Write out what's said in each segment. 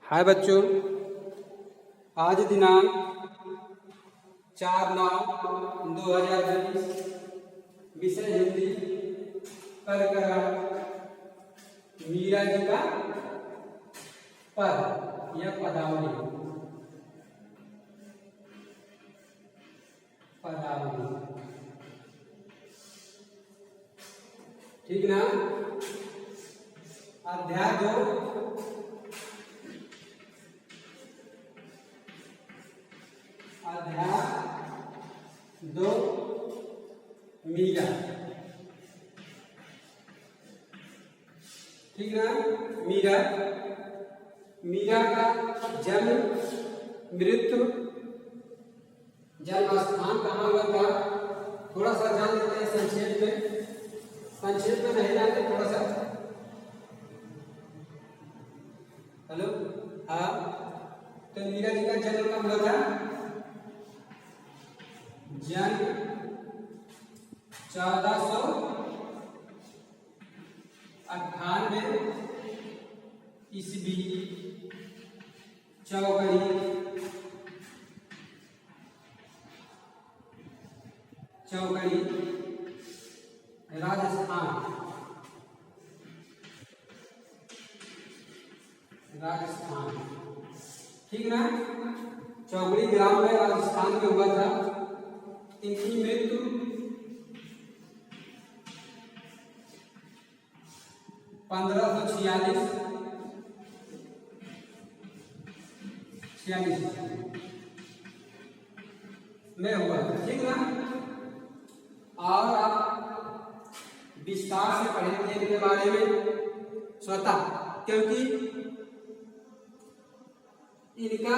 हाय बच्चों, आज दिनांक 4/9/2020, विषय हिंदी, प्रकरण मीरा जी का पद या पदावली। ठीक ना। अध्याय 2, मीरा। ठीक ना। मीरा का जन्म, मृत्यु, जन्म स्थान कहाँ हुआ था, थोड़ा सा जान लेते हैं संक्षेप में नहीं जानते, थोड़ा सा। हेलो, हाँ। तो मीरा जी का जन्म कब हुआ था? जन्म 1498 ईस्वी, चौगड़ी, राजस्थान। ठीक ना। चौगड़ी ग्राम में राजस्थान में हुआ था। इनकी मृत्यु 1546 में हुआ। ठीक ना। और आप विस्तार से पढ़ेंगे इनके बारे में स्वतः, क्योंकि इनका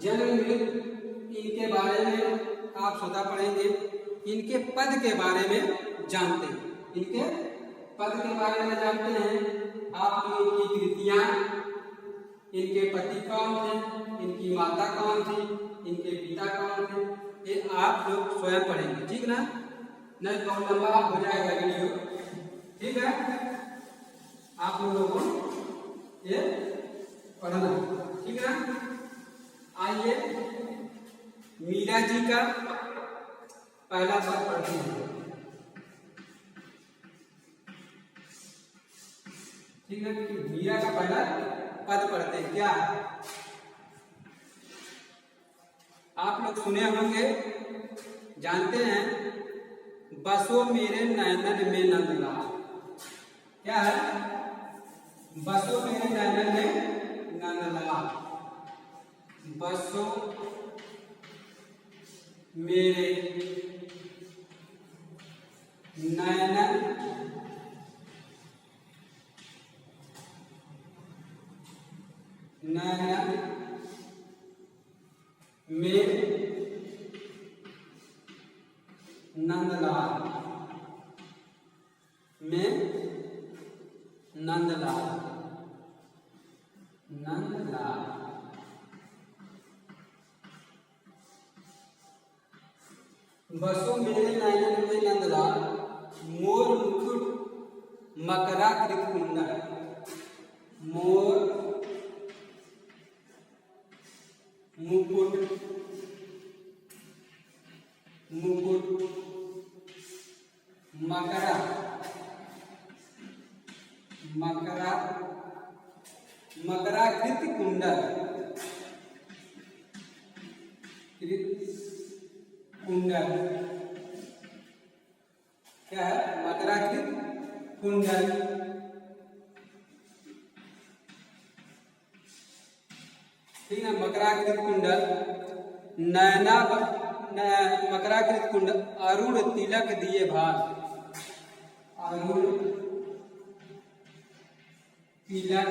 जन्म इनके बारे में आप स्वतः पढ़ेंगे। इनके पद के बारे में जानते हैं, आप लोग इनकी कृतियां, इनके पति कौन थे, इनकी माता कौन थी, इनके पिता कौन थे, ये आप लोग स्वयं पढ़ेंगे। ठीक ना। नहीं बहुत लंबा हो जाएगा वीडियो। ठीक है, आप लोगों को ये पढ़ना। ठीक है। आइए मीरा जी का पहला पद पढ़ते हैं। ठीक है, मीरा का पहला पद पढ़ते हैं। क्या आप लोग सुने होंगे, जानते हैं, बसो मेरे नैनन में नंदलाल। क्या है? बसो मेरे नैनन में नंदलाल। बसो मेरे नैनन में नंदलाल। बसो मेरे नैनन में नंदलाल, मोर मुकुट मकराकृत कुंडल। मोर मुकुट मकराकृत कुंडल। क्या है? मकराकृत कुंडल। ठीक है, मकराकृत कुंडल, नैना मकराकृत कुंडल, अरुण तिलक दिए भार। अरुण तिलक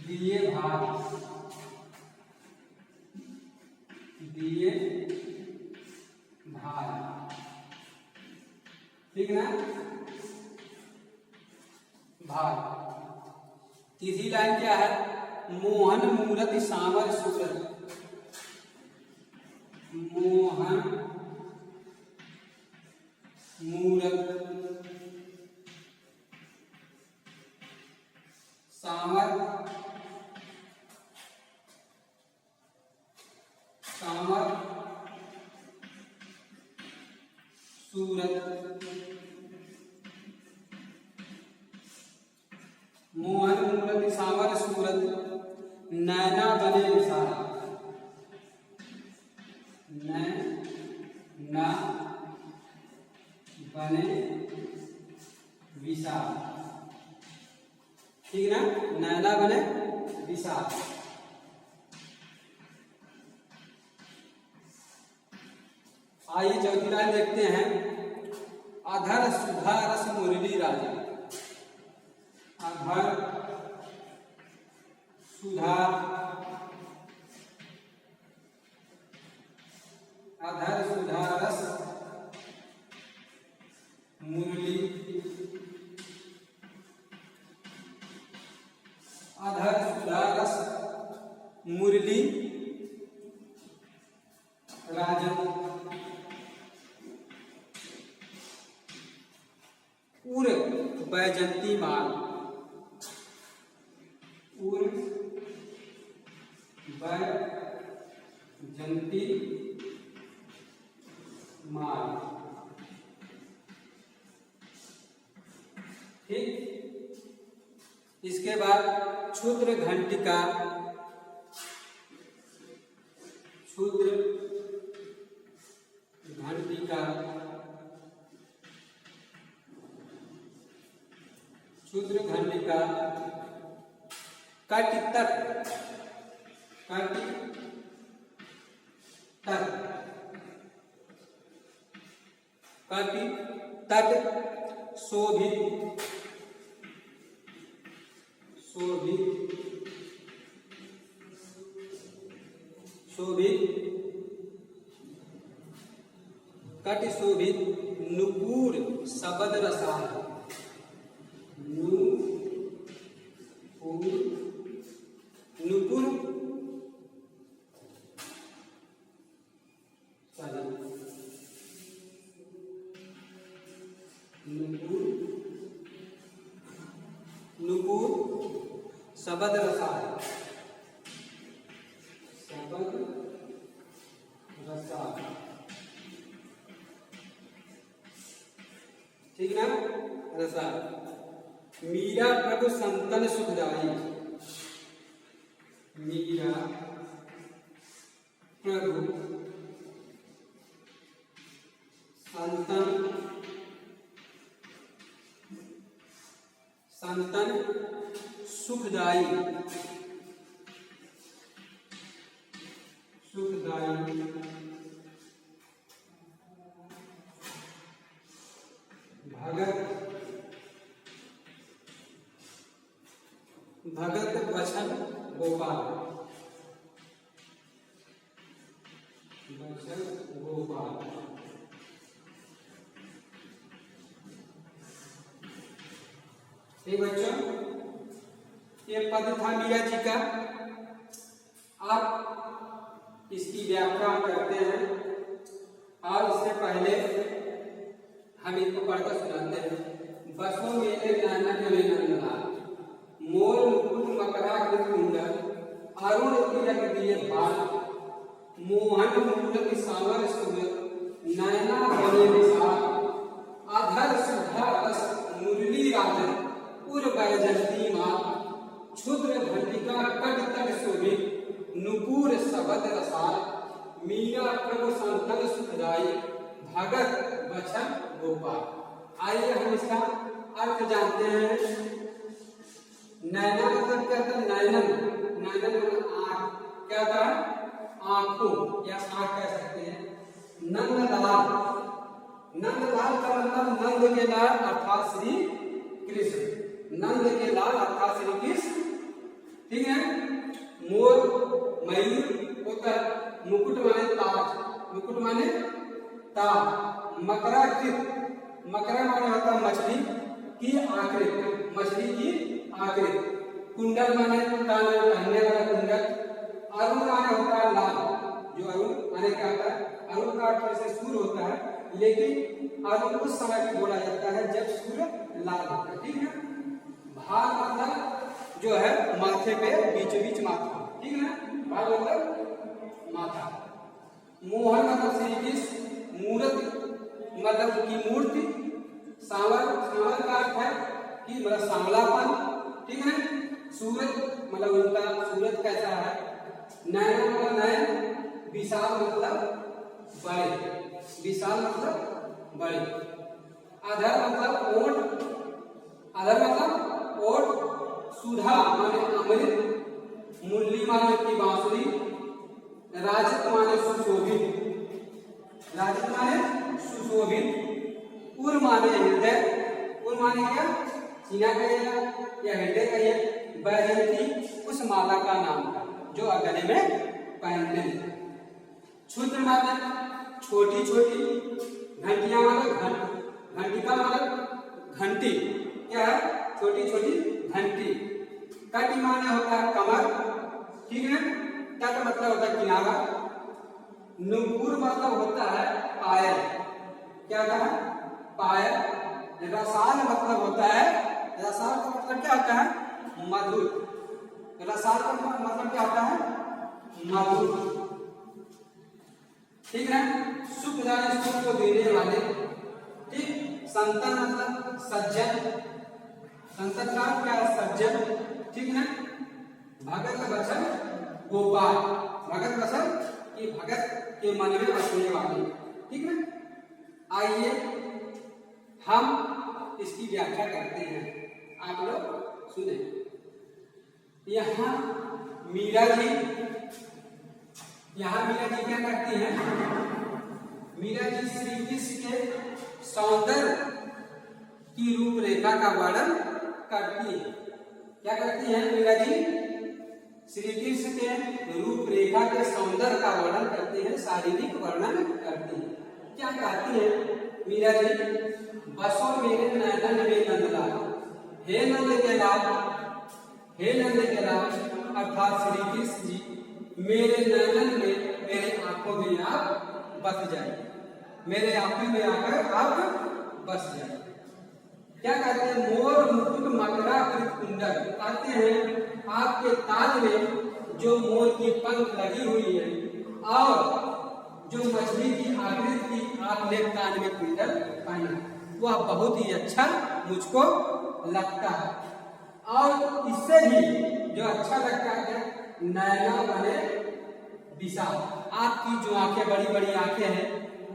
दिए भार। ठीक ना। भार। तीसरी लाइन क्या है? मोहन मूरत सावर सुसर। मोहन मूरत सांवर, सांवर सूरत, मोहन मूरति सांवर सूरत, नैना बने विशाल, नैना बने विशाल, ठीक ना, नैना बने विशाल। आइए चौथी लाइन देखते हैं। अधर सुधा रस मुरली राजा, अधर सुधा, अधर सुधा रस मुरली, अधर सुधा रस मुरली राजन, उर बैजंती माल, उर बैजंती माल, ठीक। इसके बाद क्षुद्र घंटिका, क्षुद्र घंटिका, क्षुद्र घंटिका, कटि तट, कटि तट, कटि तट शोभित, शोभित, शोभित, कटि शोभित नुपुर शबद रसाल, नुपुर, नुपुर नुपुर, नुपुर शबद रसाल, शबद रसाल, ठीक ना, रसाल। मीरा प्रभु संतन सुखदाई, मीरा प्रभु संतन, संतन सुखदाई, सुखदाई, भगत, भगत बचन गोपाल, बचन गोपाल, ठीक बच्चों, ये पद था मीरा जी का। आप इसकी व्याख्या करते हैं और इससे पहले हम इनको पढ़कर सुनाते हैं। बसों मेरे नाना जमे नंदलाल, मोर मुकुट मकरा कुंडल, अरुण तिलक दिए बाल, मोहन मूरति सांवर सूरत, नैना बने विशाल, अधर सुधा रस मुरली राजन, उर बैजंती माल, क्षुद्र घंटिका कट तट शोभित, नुपुर शबद रसाल, मीरा प्रभु संतन सुखदाई, भगत बचन गोपाल। आइए हम इसका अर्थ जानते हैं। नैना मतलब क्या था? नैनन, नैनन मतलब आँख, क्या था? आँखों या आँख कह सकते हैं। नंदलाल, नंदलाल का मतलब नंद के लाल अर्थात श्री कृष्ण, नंद के लाल अर्थात श्री कृष्ण, ठीक है। मोर मयूर होता है, मुकुट माने ताज, मुकुट माने ताज, मकरा कृत, मकरा माने होता है मछली की आकृति, मछली की आकृति, कुंडल माने कान में पहनने वाला कुंडल, अरुण माने होता है लाल, जो अरुण माने क्या होता है? अरुण का अर्थ से सूर्य होता है, लेकिन अरुण उस समय भी बोला जाता है जब सूर्य लाल होता है, ठीक है। भाल मतलब जो है माथे पे बीचों बीच माथा, ठीक है ना, भाग मतलब माथा। मोहन मतलब श्री कृष्ण, मूर्त मतलब की मूर्ति, सांवर सांवर का अर्थ है कि मतलब सांवलापन, ठीक है। सूरज मतलब उनका सूरज कैसा है, नयन मतलब नयन, विशाल मतलब बड़े, विशाल मतलब बड़े, अधर मतलब ओठ, अधर मतलब ओठ, सुधा माने अमृत, मुरली माने की बांसुरी, राजत माने सुशोभित, राजत माने सुशोभित, उर माने हृदय, उर माने क्या, सीना कहिएगा या हृदय कहिए। वैजयंती उस माला का नाम है जो गले में पहनते हैं। क्षुद्र माने छोटी छोटी, घंटियां मतलब घंटिका मतलब घंटी, क्या है, छोटी छोटी घंटी। कटि माने होता है कमर, ठीक है। तट मतलब होता है किनारा। नुपुर मतलब होता है पायल, क्या होता है, पायल। रसाल मतलब होता है, रसाल का मतलब क्या होता है, मधुर, रसाल का मतलब क्या होता है, मधुर, ठीक है। सुख जाने सुख को देने वाले, ठीक। संतन मतलब सज्जन, संतन का क्या है, सज्जन, ठीक है। भगत वचन गोपाल, भगत वचन कि भगत के मन में बसने वाले, ठीक है। आइए हम इसकी व्याख्या करते हैं, आप लोग सुने। यहाँ मीरा जी, यहाँ मीरा जी क्या करती हैं, मीरा जी श्री कृष्ण के सौंदर्य की रूपरेखा का वर्णन करती है। क्या करती हैं मीरा जी, श्री कृष्ण के रूपरेखा के सौंदर्य का वर्णन करती है, शारीरिक वर्णन करती है। क्या कहती है मीरा जी, बसो मेरे नयन में नंदलाल, हे नंद के लाल, हे नंद के लाल, अर्थात श्री कृष्ण जी मेरे नयन में, मेरे आंखों में आप बस जाइए, मेरे आंखों में आकर आप बस जाइए। क्या कहते हैं, मोर मुकुट मकराकृत कुंडल, कहते हैं आपके ताज में जो मोर की पंख लगी हुई है और जो मछली की आकृति की आपने कान में कुंडल पहना, वह बहुत ही अच्छा मुझको लगता है। और इससे भी जो अच्छा लगता है, नैना बने विशाल, आपकी जो आंखें बड़ी बड़ी आंखें हैं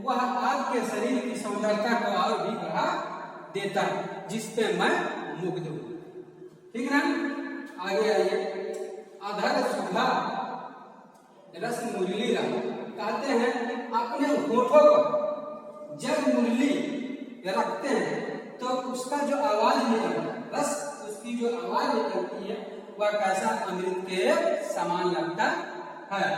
वह आपके शरीर की सौंदर्यता को और भी बढ़ा देता है, जिसपे मैं मुग्ध हूं, ठीक है। आगे आइए, अधर सुधा रस मुरली रहा, कहते हैं अपने होठों पर जब मुरली रखते हैं तो उसका जो आवाज निकलता, रस उसकी जो आवाज निकलती है वह कैसा अमृत के समान लगता है।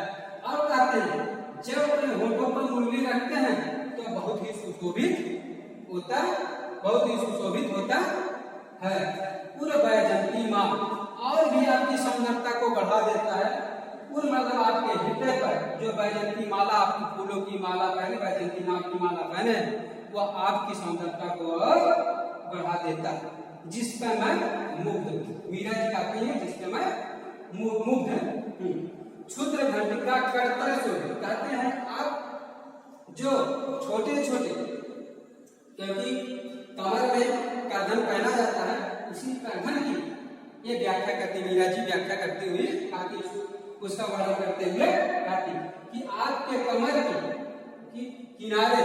और कहते हैं जब अपने होठों पर मुरली रखते हैं तो बहुत ही सुशोभित होता, बहुत ही सुशोभित होता है। पूरे वैजयंती माँ और भी आपकी सौंदर्यता को बढ़ा देता है। पूरे मतलब आपके हृदय पर जो वैजयंती माला, आपकी फूलों की माला पहने, वैजयंती नाम की माला पहने, वह आपकी सौंदर्यता को और बढ़ा देता है, जिस पर मैं मुग्ध हूँ। मीरा जी कहती है जिस पर मैं मुग्ध हूँ। क्षुद्र घंटिका करतर शोभित, कहते हैं आप जो छोटे छोटे, क्योंकि कमर में करधन पहना जाता है, उसी करधन की ये व्याख्या करती मीरा जी, व्याख्या करते हुए ताकि उसका वर्णन करते हुए कहती कि आपके कमर की किनारे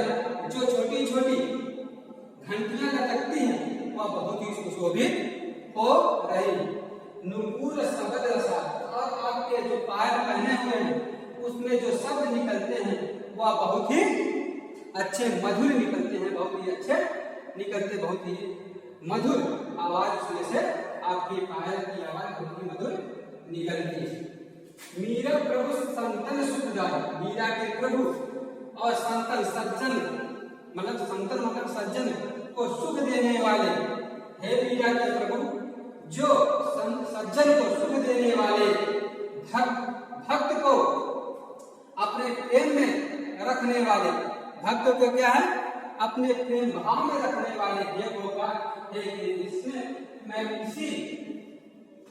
जो छोटी छोटी घंटियां लटकती हैं वह बहुत ही सुशोभित हो रही। नुपुर शब्द रसा, और आपके जो पायल पहने हुए हैं उसमें जो शब्द निकलते हैं वह बहुत ही अच्छे मधुर निकलते हैं, बहुत ही अच्छे निकलते, बहुत ही मधुर आवाज उसमें से आपकी पायल की आवाज बहुत ही मधुर निकलती है। मीरा प्रभु संतन सुखदायी, मीरा के प्रभु और संतन सज्जन मतलब संतन मतलब सज्जन को सुख देने वाले, हे मीरा के प्रभु जो सज्जन को सुख देने वाले, भक्त को अपने प्रेम में रखने वाले, भक्त को क्या है अपने प्रेम भाव में रखने वाले, हे गोपाल, हे कृष्ण, मैं इसी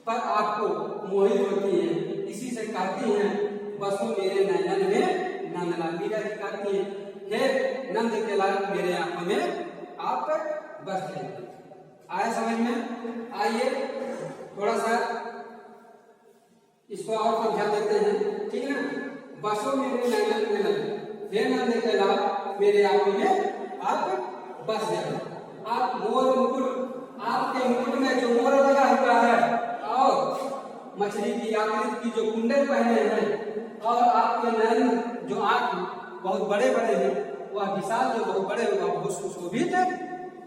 पर आपको मोहित होती है, इसी से कहती हैं बसो मेरे नयन में नंदलाल। मीरा जी कहती हैं हे नंद के लाल मेरे आंखों में आप बस जाइए। आए समझ में? आइए थोड़ा सा इसको और समझा देते हैं, ठीक है ना। बसो मेरे नयन में नंद, हे नंद के लाल मेरे आंखों में आप बस जाइए। आप मोर मुकुट, आपके मुकुट में जो मोर लगा हुआ है और मछली की आकृति की जो कुंडल पहने हैं और आपके नयन जो आंख बहुत बड़े बड़े हैं, वह विशाल जो बहुत बड़े वह बहुत सुशोभित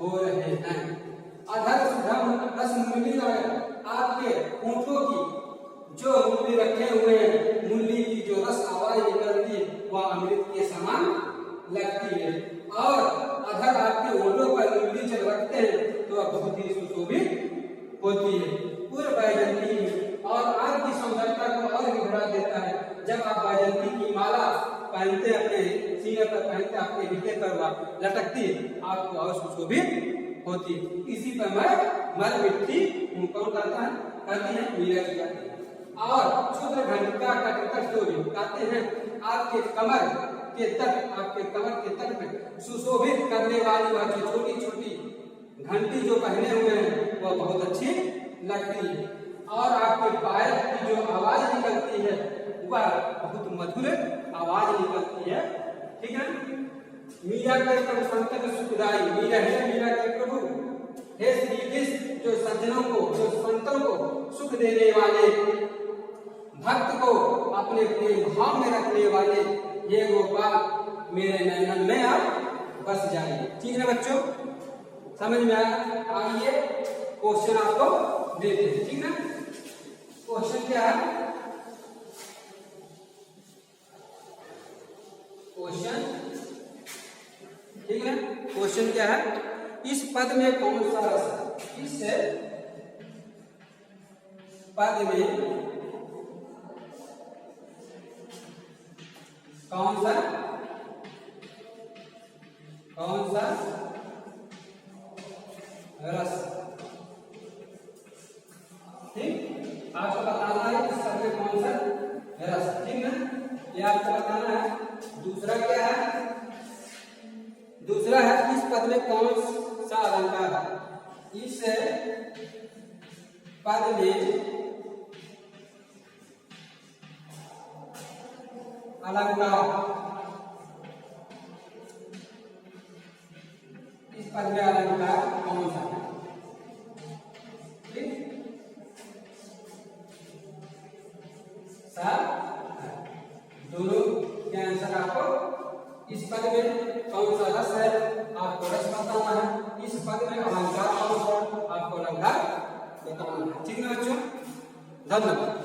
हो रहे हैं। अधर सुधम रस मुरली, आपके होंठों की जो मुरली रखे हुए हैं, मुरली की जो रस आवाज निकलती है वह अमृत के समान लगती है। और अधर आपके होंठों पर मुरली जब रखते हैं तो वह बहुत ही सुशोभित होती है। पूर्व वैजंती में और आपकी सौंदर्यता को और भी बढ़ा देता है। जब आप वैजंती की माला पहनते, अपने सीने पर पहनते, आपके रीते पर वह लटकती है, आपको और सुशोभित होती है। इसी पर मैं मर मिट्टी हूँ। कौन कहता है? कहती है मीरा जी कहती है। और क्षुद्र घंटा का तट जो भी कहते हैं आपके कमर के तट, आपके कमर के तट में सुशोभित करने वाली वह जो छोटी छोटी घंटी जो पहने हुए हैं वह बहुत अच्छी लगती है। और आपके पायल की जो आवाज निकलती है वह बहुत मधुर आवाज निकलती है, ठीक है। मीरा के प्रभु संतन सुखदाई, मीरा है मीरा के प्रभु, हे श्री कृष्ण जो सज्जनों को, जो संतों को सुख देने वाले, भक्त को अपने प्रेम भाव में रखने वाले, ये गोपाल मेरे नयन में आप बस जाइए। ठीक है बच्चों, समझ में आया? आइए क्वेश्चन आपको देते हैं, ठीक है। क्वेश्चन क्या है? क्वेश्चन, ठीक है। क्वेश्चन क्या है? इस पद में कौन सा रस है? इस पद में कौन सा रस, ठीक। आपको बताना है इस पद में कौन सा रस, ठीक ना, ये आपको बताना है। दूसरा क्या है? दूसरा है इस पद में कौन सा अलंकार है? इस पद में अलंकार, इस पद में अलंकार कौन सा है? ठीक, दोनों के आंसर आपको, इस पद में कौन सा रस है आपको रस बताना है, इस पद में अलंकार कौन सा आपको अलंकार बताना है, ठीक है बच्चों। धन्यवाद।